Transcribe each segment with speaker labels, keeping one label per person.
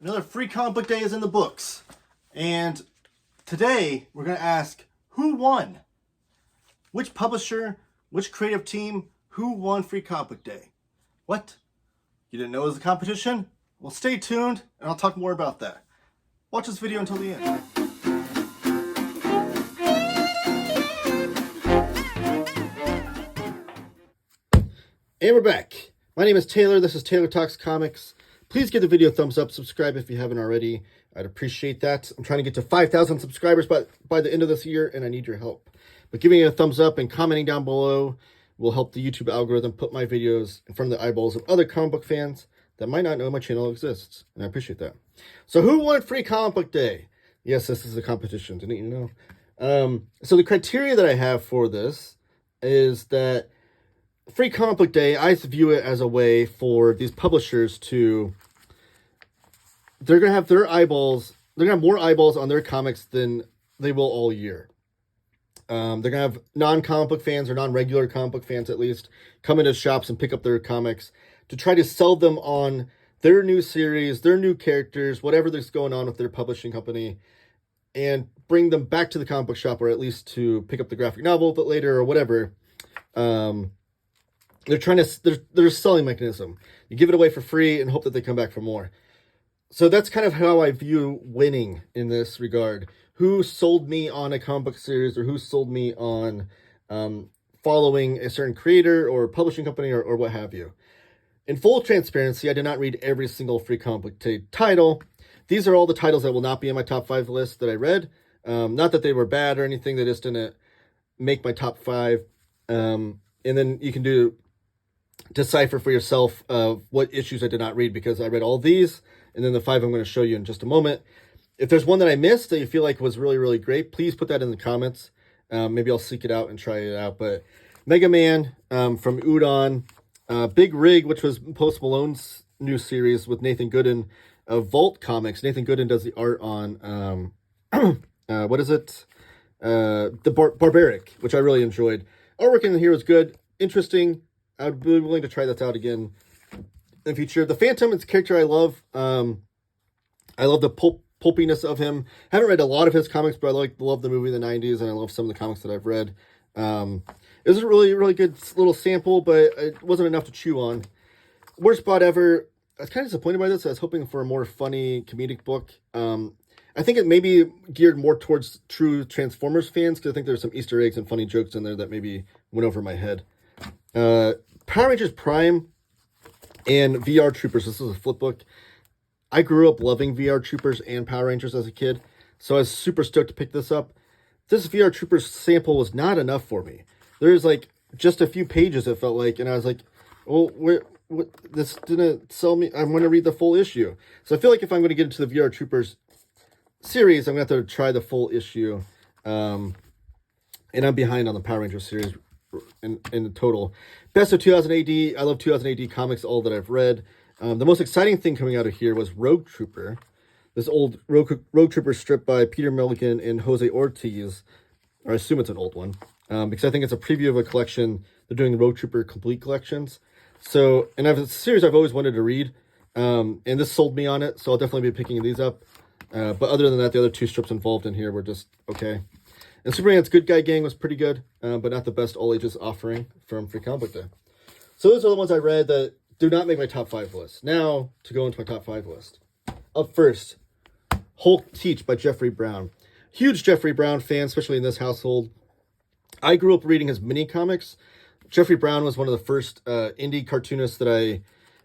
Speaker 1: Another free comic book day is in the books. And today we're going to ask, who won? Which publisher, which creative team, who won free comic book day? What? You didn't know it was a competition? Well, stay tuned and I'll talk more about that. Watch this video until the end. And we're back. My name is Taylor. This is Taylor Talks Comics. Please give the video a thumbs up. Subscribe if you haven't already. I'd appreciate that. I'm trying to get to 5,000 subscribers by the end of this year, and I need your help. But giving it a thumbs up and commenting down below will help the YouTube algorithm put my videos in front of the eyeballs of other comic book fans that might not know my channel exists, and I appreciate that. So who won Free Comic Book Day? Yes, this is a competition. Didn't you know? So the criteria that I have for this is that Free Comic Book Day, I view it as a way for these publishers to, they're going to have their eyeballs, they're going to have more eyeballs on their comics than they will all year. They're going to have non-comic book fans, or non-regular comic book fans at least, come into shops and pick up their comics to try to sell them on their new series, their new characters, whatever that's going on with their publishing company, and bring them back to the comic book shop, or at least to pick up the graphic novel a bit later or whatever. They're trying to, they're a selling mechanism. You give it away for free and hope that they come back for more. So that's kind of how I view winning in this regard. Who sold me on a comic book series, or who sold me on following a certain creator or publishing company or what have you. In full transparency, I did not read every single Free Comic Book Day title. These are all the titles that will not be in my top 5 list that I read. Not that they were bad or anything, they just didn't make my top 5. And then you can decipher for yourself what issues I did not read, because I read all these, and then the 5 I'm going to show you in just a moment. If there's one that I missed that you feel like was really, really great, please put that in the comments. Maybe I'll seek it out and try it out. But Mega Man from Udon, Big Rig, which was Post Malone's new series with Nathan Gooden of Vault Comics. Nathan Gooden does the art on, what is it? The Barbaric, which I really enjoyed. Artwork in here was good, interesting. I'd be willing to try that out again in the future. The Phantom is a character I love. I love the pulpiness of him. Haven't read a lot of his comics, but I love the movie in the 90s, and I love some of the comics that I've read. It was a really, really good little sample, but it wasn't enough to chew on. Worst spot ever. I was kind of disappointed by this. I was hoping for a more funny comedic book. I think it may be geared more towards true Transformers fans, because I think there's some Easter eggs and funny jokes in there that maybe went over my head. Power Rangers Prime and VR Troopers. This is a flip book. I grew up loving VR Troopers and Power Rangers as a kid, so I was super stoked to pick this up. This VR Troopers sample was not enough for me. There's like just a few pages, it felt like, and I was like, well, this didn't sell me. I'm going to read the full issue. So I feel like if I'm going to get into the VR Troopers series, I'm going to have to try the full issue. And I'm behind on the Power Rangers series in the total. Best of 2000 AD. I love 2000 AD comics, all that I've read. The most exciting thing coming out of here was Rogue Trooper. This old Rogue Trooper strip by Peter Milligan and Jose Ortiz. Or I assume it's an old one. Because I think it's a preview of a collection. They're doing the Rogue Trooper complete collections. So, and it's a series I've always wanted to read. And this sold me on it, so I'll definitely be picking these up. But other than that, the other 2 strips involved in here were just okay. And Superman's Good Guy Gang was pretty good, but not the best all ages offering from Free Comic Book Day. So those are the ones I read that do not make my top 5 list. Now, to go into my top 5 list. Up first, Hulk Teach by Jeffrey Brown. Huge Jeffrey Brown fan, especially in this household. I grew up reading his mini comics. Jeffrey Brown was one of the first indie cartoonists that I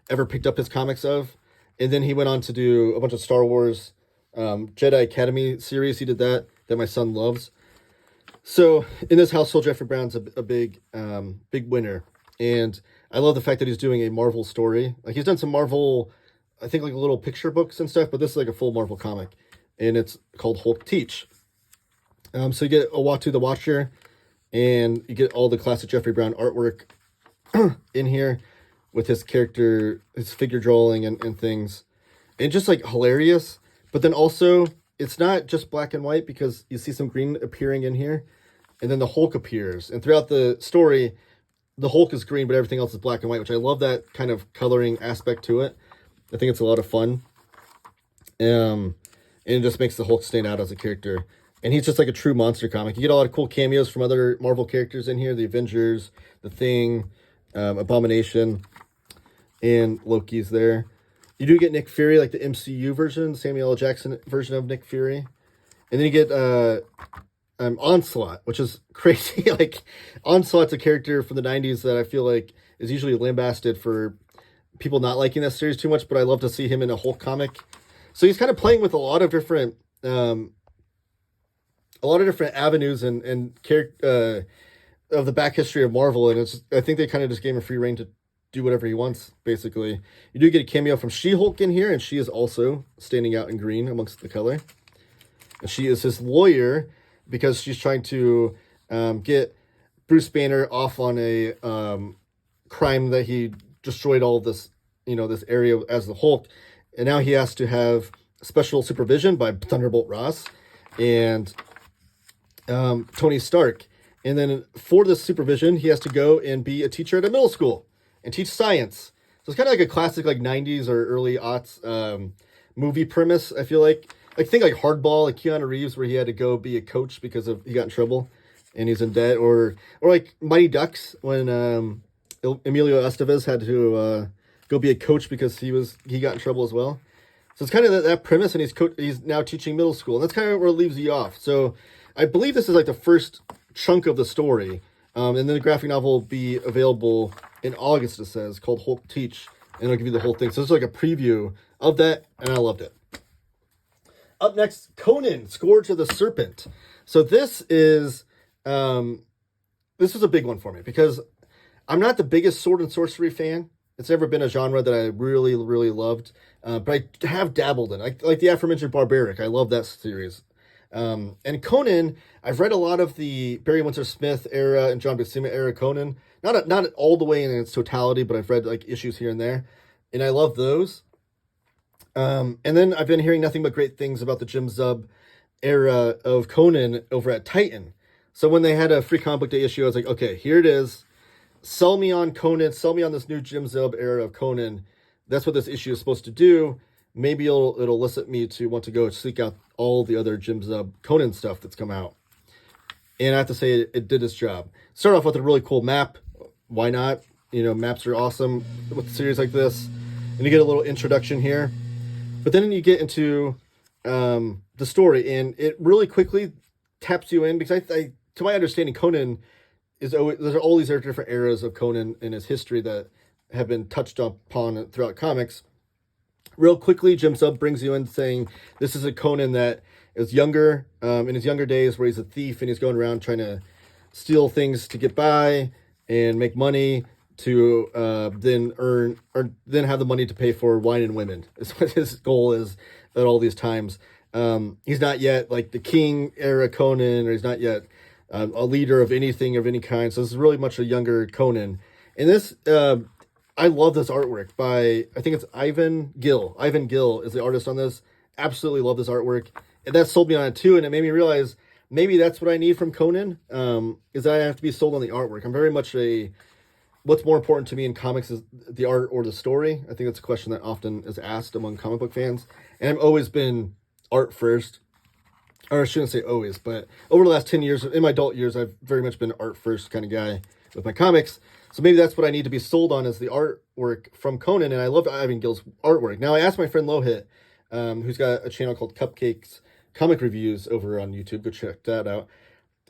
Speaker 1: ever picked up his comics of. And then he went on to do a bunch of Star Wars Jedi Academy series. He did that my son loves. So in this household, Jeffrey Brown's a big winner. And I love the fact that he's doing a Marvel story. Like, he's done some Marvel, I think, like little picture books and stuff, but this is like a full Marvel comic. And it's called Hulk Teach. So you get Uatu the Watcher, and you get all the classic Jeffrey Brown artwork in here with his character, his figure drawing and things. And just like hilarious. But then also, it's not just black and white, because you see some green appearing in here. And then the Hulk appears. And throughout the story, the Hulk is green, but everything else is black and white, which I love that kind of coloring aspect to it. I think it's a lot of fun. and it just makes the Hulk stand out as a character. And he's just like a true monster comic. You get a lot of cool cameos from other Marvel characters in here: the Avengers, the Thing, Abomination, and Loki's there. You do get Nick Fury, like the MCU version, Samuel L. Jackson version of Nick Fury, and then you get Onslaught, which is crazy. Like, Onslaught's a character from the 90s that I feel like is usually lambasted for people not liking that series too much, but I love to see him in a Hulk comic. So he's kind of playing with a lot of different avenues and character of the back history of Marvel, and I think they kind of just gave him free reign to do whatever he wants, basically. You do get a cameo from She-Hulk in here, and she is also standing out in green amongst the color. And she is his lawyer because she's trying to get Bruce Banner off on a crime that he destroyed all of this, this area as the Hulk, and now he has to have special supervision by Thunderbolt Ross and Tony Stark. And then for this supervision, he has to go and be a teacher at a middle school and teach science. So it's kind of like a classic 90s or early aughts movie premise, I feel like. Think like Hardball, like Keanu Reeves, where he had to go be a coach because he got in trouble and he's in debt. Or like Mighty Ducks, when Emilio Estevez had to go be a coach because he got in trouble as well. So it's kind of that premise, and he's now teaching middle school. And that's kind of where it leaves you off. So I believe this is like the first chunk of the story. And then the graphic novel will be available in August, it says, called Hulk Teach. And it'll give you the whole thing. So it's like a preview of that, and I loved it. Up next, Conan, Scourge of the Serpent. So this was a big one for me because I'm not the biggest sword and sorcery fan. It's never been a genre that I really, really loved. But I have dabbled in. Like the aforementioned Barbarian. I love that series. And Conan, I've read a lot of the Barry Windsor Smith era and John Buscema era Conan. Not all the way in its totality, but I've read like issues here and there. And I love those. And then I've been hearing nothing but great things about the Jim Zub era of Conan over at Titan. So when they had a free comic book day issue, I was like, okay, here it is. Sell me on Conan. Sell me on this new Jim Zub era of Conan. That's what this issue is supposed to do. Maybe it'll elicit me to want to go seek out all the other Jim Zub Conan stuff that's come out. And I have to say, it did its job. Start off with a really cool map. Why not? Maps are awesome with a series like this. And you get a little introduction here. But then you get into the story, and it really quickly taps you in, because I to my understanding, Conan there's all these different eras of Conan in his history that have been touched upon throughout comics. Real quickly, Jim Zub brings you in saying this is a Conan that is younger, in his younger days, where he's a thief and he's going around trying to steal things to get by and make money to then earn or then have the money to pay for wine and women. Is what his goal is at all these times. He's not yet like the King era Conan, or he's not yet a leader of anything of any kind. So this is really much a younger Conan. And this, I love this artwork by, I think it's Ivan Gill. Ivan Gill is the artist on this. Absolutely love this artwork. And that sold me on it too. And it made me realize maybe that's what I need from Conan, is that I have to be sold on the artwork. I'm very much what's more important to me in comics is the art or the story. I think that's a question that often is asked among comic book fans. And I've always been art first. Or I shouldn't say always, but over the last 10 years, in my adult years, I've very much been an art first kind of guy with my comics. So maybe that's what I need to be sold on, is the artwork from Conan. And I loved Ivan Gill's artwork. Now, I asked my friend Lohit, who's got a channel called Cupcakes Comic Reviews over on YouTube. Go check that out.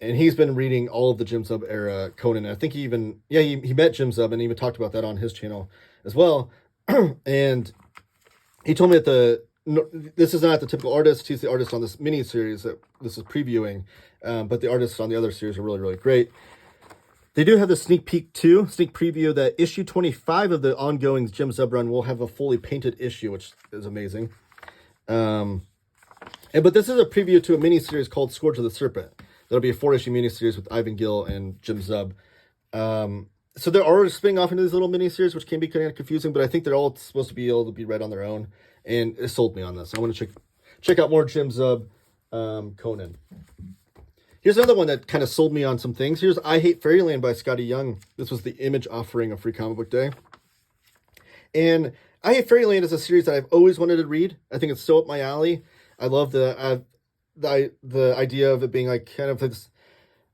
Speaker 1: And he's been reading all of the Jim Zub era Conan. And I think he met Jim Zub and even talked about that on his channel as well. And he told me that this is not the typical artist. He's the artist on this mini series that this is previewing. But the artists on the other series are really, really great. They do have the sneak preview that issue 25 of the ongoing Jim Zub run will have a fully painted issue, which is amazing. But this is a preview to a mini series called Scourge of the Serpent. That'll be a 4-issue miniseries with Ivan Gill and Jim Zub. So they're already spinning off into these little miniseries, which can be kind of confusing, but I think they're all supposed to be able to be read on their own. And it sold me on this. I want to check out more Jim Zub Conan. Here's another one that kind of sold me on some things. Here's I Hate Fairyland by Skottie Young. This was the Image offering of Free Comic Book Day. And I Hate Fairyland is a series that I've always wanted to read. I think it's so up my alley. I love the idea of it being like kind of this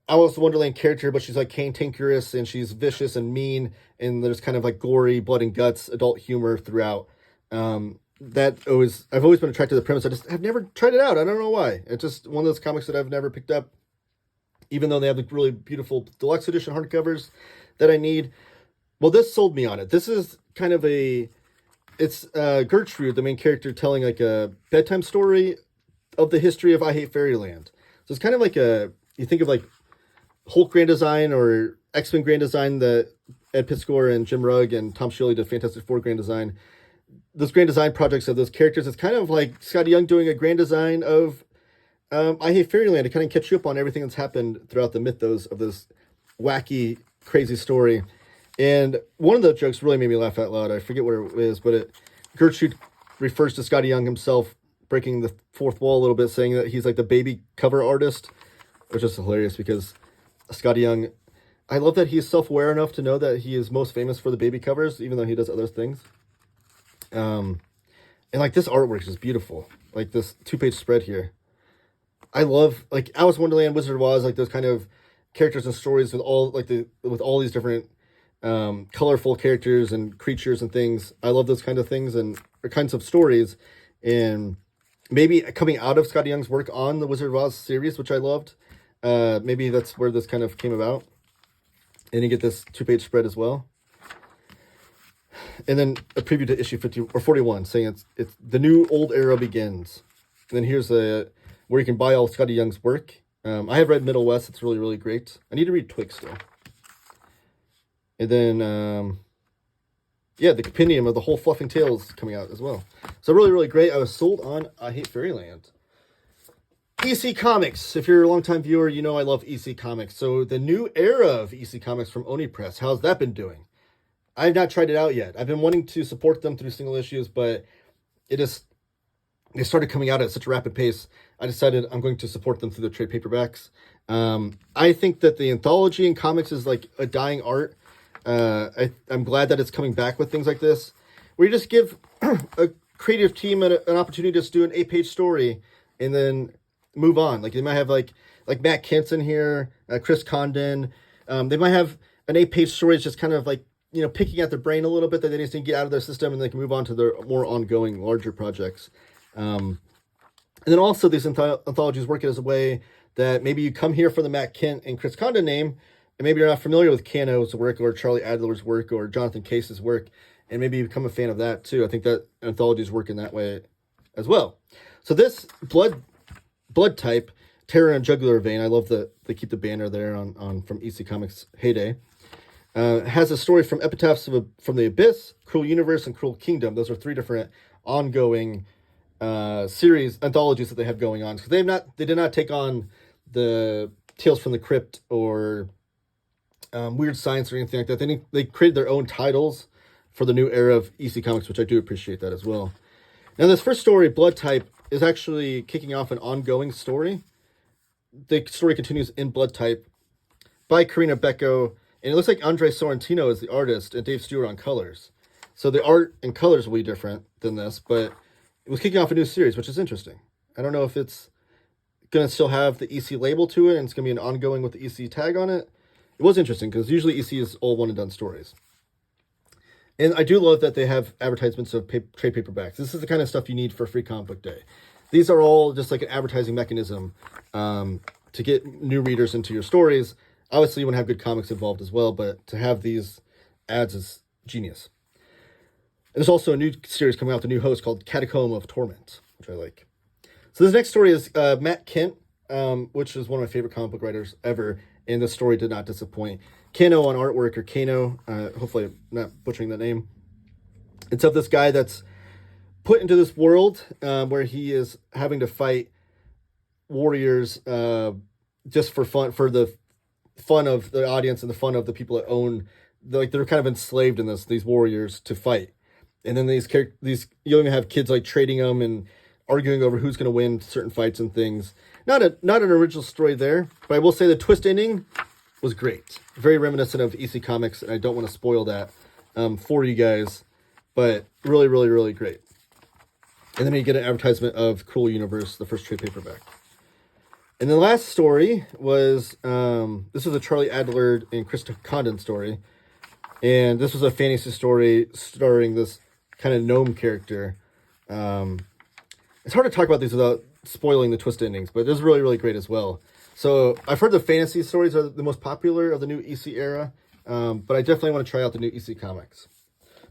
Speaker 1: Alice in Wonderland character, but she's like cantankerous and she's vicious and mean, and there's kind of like gory blood and guts adult humor throughout. I've always been attracted to the premise. I've never tried it out. I don't know why. It's just one of those comics that I've never picked up, even though they have the really beautiful deluxe edition hardcovers that I need. Well, this sold me on it. This is kind of it's Gertrude, the main character, telling like a bedtime story of the history of I Hate Fairyland. So it's kind of like you think of like Hulk Grand Design or X-Men Grand Design that Ed Piskor and Jim Rugg and Tom Shelley did Fantastic Four Grand Design. Those Grand Design projects of those characters, it's kind of like Skottie Young doing a Grand Design of I Hate Fairyland to kind of catch you up on everything that's happened throughout the mythos of this wacky, crazy story. And one of the jokes really made me laugh out loud. I forget what it is, but Gertrude refers to Skottie Young himself breaking the fourth wall a little bit, saying that he's like the baby cover artist, which is hilarious because Skottie Young, I love that he's self-aware enough to know that he is most famous for the baby covers, even though he does other things. And like this artwork is beautiful. Like this 2-page spread here. I love like Alice in Wonderland, Wizard of Oz, like those kind of characters and stories with all these different colorful characters and creatures and things. I love those kind of things and kinds of stories. And maybe coming out of Skottie Young's work on the Wizard of Oz series, which I loved, maybe that's where this kind of came about. And you get this 2-page spread as well. And then a preview to issue 50 or 41 saying it's the new old era begins. And then here's where you can buy all Skottie Young's work. I have read Middle West. It's really, really great. I need to read Twig still. And then, the compendium of the whole Fluffing Tales coming out as well. So really, really great. I was sold on I Hate Fairyland. EC Comics. If you're a longtime viewer, you know I love EC Comics. So the new era of EC Comics from Oni Press. How's that been doing? I've not tried it out yet. I've been wanting to support them through single issues, but they started coming out at such a rapid pace. I decided I'm going to support them through the trade paperbacks. I think that the anthology in comics is like a dying art. I'm glad that it's coming back with things like this, where you just give a creative team an opportunity to just do an 8-page story and then move on. Like they might have like Matt Kinson here, Chris Condon. They might have an 8-page story that's just kind of like, picking at their brain a little bit that they need to get out of their system, and they can move on to their more ongoing, larger projects. And then also these anthologies work as a way that maybe you come here for the Matt Kent and Chris Condon name, and maybe you're not familiar with Cano's work or Charlie Adler's work or Jonathan Case's work, and maybe you become a fan of that too. I think that anthologies work in that way as well. So this blood type, Terror and Jugular Vein, I love that they keep the banner there on from EC Comics heyday. Has a story from Epitaphs from the Abyss, Cruel Universe, and Cruel Kingdom. Those are 3 different ongoing series anthologies that they have going on. So they did not take on the Tales from the Crypt or Weird Science or anything like that. They created their own titles for the new era of EC Comics, which I do appreciate that as well. Now this first story, Blood Type, is actually kicking off an ongoing story. The story continues in Blood Type by Karina Becco. And it looks like Andre Sorrentino is the artist and Dave Stewart on colors. So the art and colors will be different than this, but it was kicking off a new series, which is interesting. I don't know if it's going to still have the EC label to it and it's going to be an ongoing with the EC tag on it. It was interesting because usually EC is all one and done stories. And I do love that they have advertisements of trade paperbacks. This is the kind of stuff you need for Free Comic Book Day. These are all just like an advertising mechanism to get new readers into your stories. Obviously, you want to have good comics involved as well, but to have these ads is genius. And there's also a new series coming out with a new host called Catacomb of Torment, which I like. So this next story is Matt Kent, which is one of my favorite comic book writers ever, and this story did not disappoint. Kano on artwork, or Kano, hopefully I'm not butchering the name. It's of this guy that's put into this world where he is having to fight warriors just for fun, for the fun of the audience and the fun of the people that own, like they're kind of enslaved in these warriors to fight. And then these you even have kids like trading them and arguing over who's going to win certain fights and things. Not an original story there, but I will say the twist ending was great. Very reminiscent of EC Comics, and I don't want to spoil that for you guys. but really, really, really great. And then you get an advertisement of Cruel Universe, the first trade paperback. And the last story was, this was a Charlie Adler and Chris Condon story. And this was a fantasy story starring this kind of gnome character. It's hard to talk about these without spoiling the twist endings, but it was really, really great as well. So I've heard the fantasy stories are the most popular of the new EC era, but I definitely want to try out the new EC comics.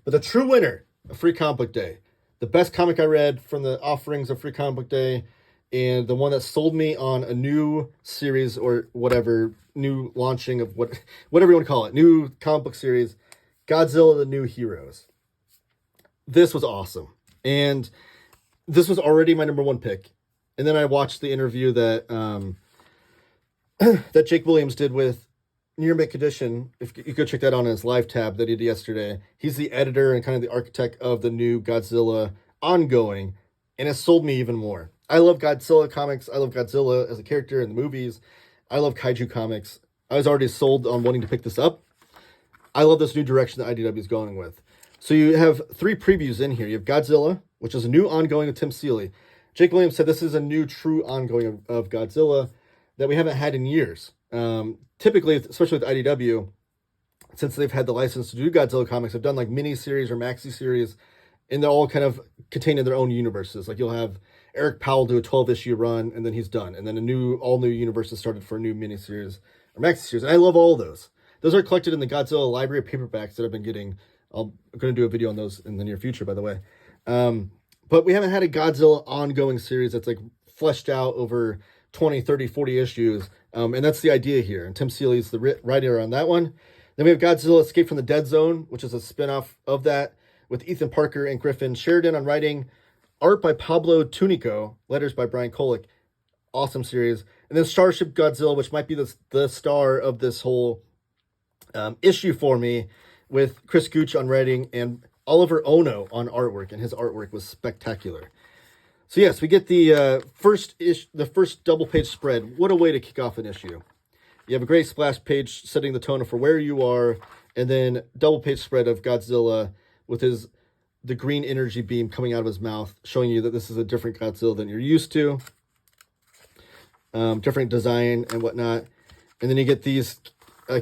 Speaker 1: But the true winner of Free Comic Book Day, the best comic I read from the offerings of Free Comic Book Day, and the one that sold me on a new series or whatever, new launching of whatever you want to call it, new comic book series, Godzilla, the New Heroes. This was awesome. And this was already my number one pick. And then I watched the interview that that Jake Williams did with Near Mint Condition. If you go check that on his live tab that he did yesterday. He's the editor and kind of the architect of the new Godzilla ongoing, and it sold me even more. I love Godzilla comics. I love Godzilla as a character in the movies. I love kaiju comics. I was already sold on wanting to pick this up. I love this new direction that IDW is going with. So you have 3 previews in here. You have Godzilla, which is a new ongoing of Tim Seeley. Jake Williams said this is a new true ongoing of Godzilla that we haven't had in years. Typically, especially with IDW, since they've had the license to do Godzilla comics, they've done like mini-series or maxi-series, and they're all kind of contained in their own universes. Like you'll have Eric Powell do a 12-issue run, and then he's done. And then all new universes started for a new mini-series or maxi-series. And I love all those. Those are collected in the Godzilla library of paperbacks that I've been getting. I'm going to do a video on those in the near future, by the way. But we haven't had a Godzilla ongoing series that's like fleshed out over 20, 30, 40 issues. And that's the idea here. And Tim Seeley's the writer on that one. Then we have Godzilla Escape from the Dead Zone, which is a spinoff of that with Ethan Parker and Griffin Sheridan on writing. Art by Pablo Tunico. Letters by Brian Kolick. Awesome series. And then Starship Godzilla, which might be the star of this whole issue for me, with Chris Gooch on writing and Oliver Ono on artwork, and his artwork was spectacular. So yes, we get the first double page spread. What a way to kick off an issue. You have a great splash page setting the tone for where you are, and then double page spread of Godzilla with the green energy beam coming out of his mouth, showing you that this is a different Godzilla than you're used to. Different design and whatnot. And then you get these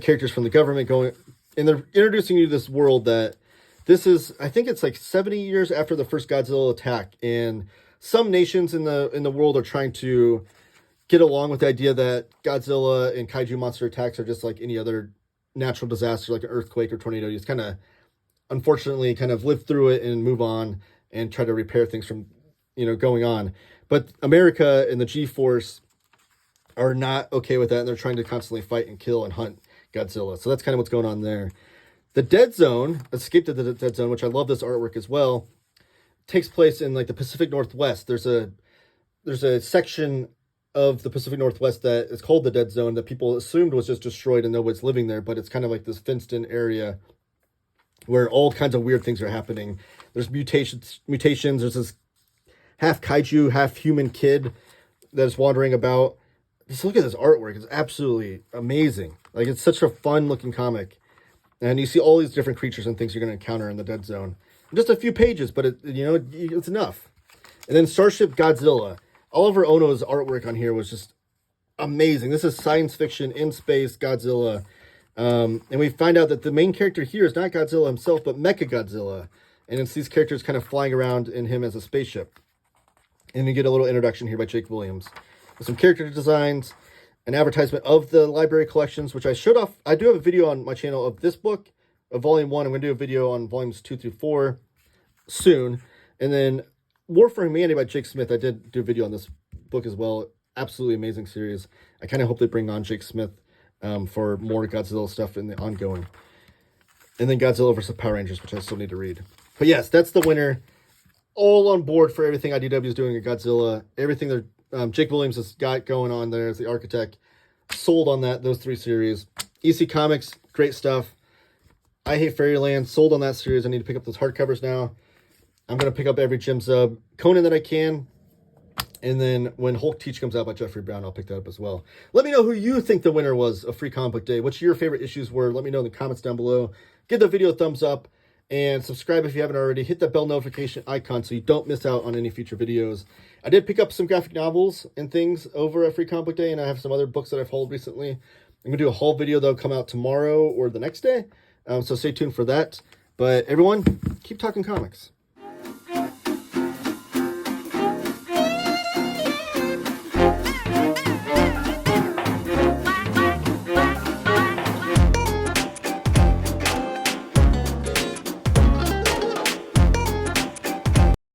Speaker 1: characters from the government going, and they're introducing you to this world that this is, I think it's like 70 years after the first Godzilla attack, and some nations in the world are trying to get along with the idea that Godzilla and kaiju monster attacks are just like any other natural disaster, like an earthquake or tornado. You just kind of, unfortunately, kind of live through it and move on and try to repair things from, going on. But America and the G-Force are not okay with that, and they're trying to constantly fight and kill and hunt Godzilla. So that's kind of what's going on there. The Dead Zone, Escape to the Dead Zone, which I love this artwork as well, takes place in like the Pacific Northwest. There's a section of the Pacific Northwest that is called the Dead Zone that people assumed was just destroyed and nobody's living there, but it's kind of like this fenced-in area where all kinds of weird things are happening. There's mutations. There's this half kaiju, half human kid that is wandering about. Just look at this artwork. It's absolutely amazing. Like, it's such a fun-looking comic. And you see all these different creatures and things you're going to encounter in the Dead Zone. Just a few pages, but it's enough. And then Starship Godzilla. Oliver Ono's artwork on here was just amazing. This is science fiction in space Godzilla. And we find out that the main character here is not Godzilla himself, but Mechagodzilla. And it's these characters kind of flying around in him as a spaceship. And you get a little introduction here by Jake Williams. With some character designs, an advertisement of the library collections, which I showed off. I do have a video on my channel of this book, of Volume 1. I'm going to do a video on Volumes 2 through 4 soon. And then War for Humanity by Jake Smith. I did do a video on this book as well. Absolutely amazing series. I kind of hope they bring on Jake Smith for more Godzilla stuff in the ongoing. And then Godzilla vs. Power Rangers, which I still need to read. But yes, that's the winner. All on board for everything IDW is doing at Godzilla. Everything they're Jake Williams has got going on there as the architect. Sold on those 3 series. EC Comics, great stuff. I Hate Fairyland, sold on that series. I need to pick up those hardcovers now. I'm going to pick up every Jim Zub Conan that I can. And then when Hulk Teach comes out by Jeffrey Brown, I'll pick that up as well. Let me know who you think the winner was of Free Comic Book Day. What your favorite issues were. Let me know in the comments down below. Give the video a thumbs up. And subscribe if you haven't already. Hit that bell notification icon so you don't miss out on any future videos. I did pick up some graphic novels and things over at Free Comic Book Day, and I have some other books that I've hauled recently. I'm going to do a haul video that'll come out tomorrow or the next day, so stay tuned for that. But everyone, keep talking comics.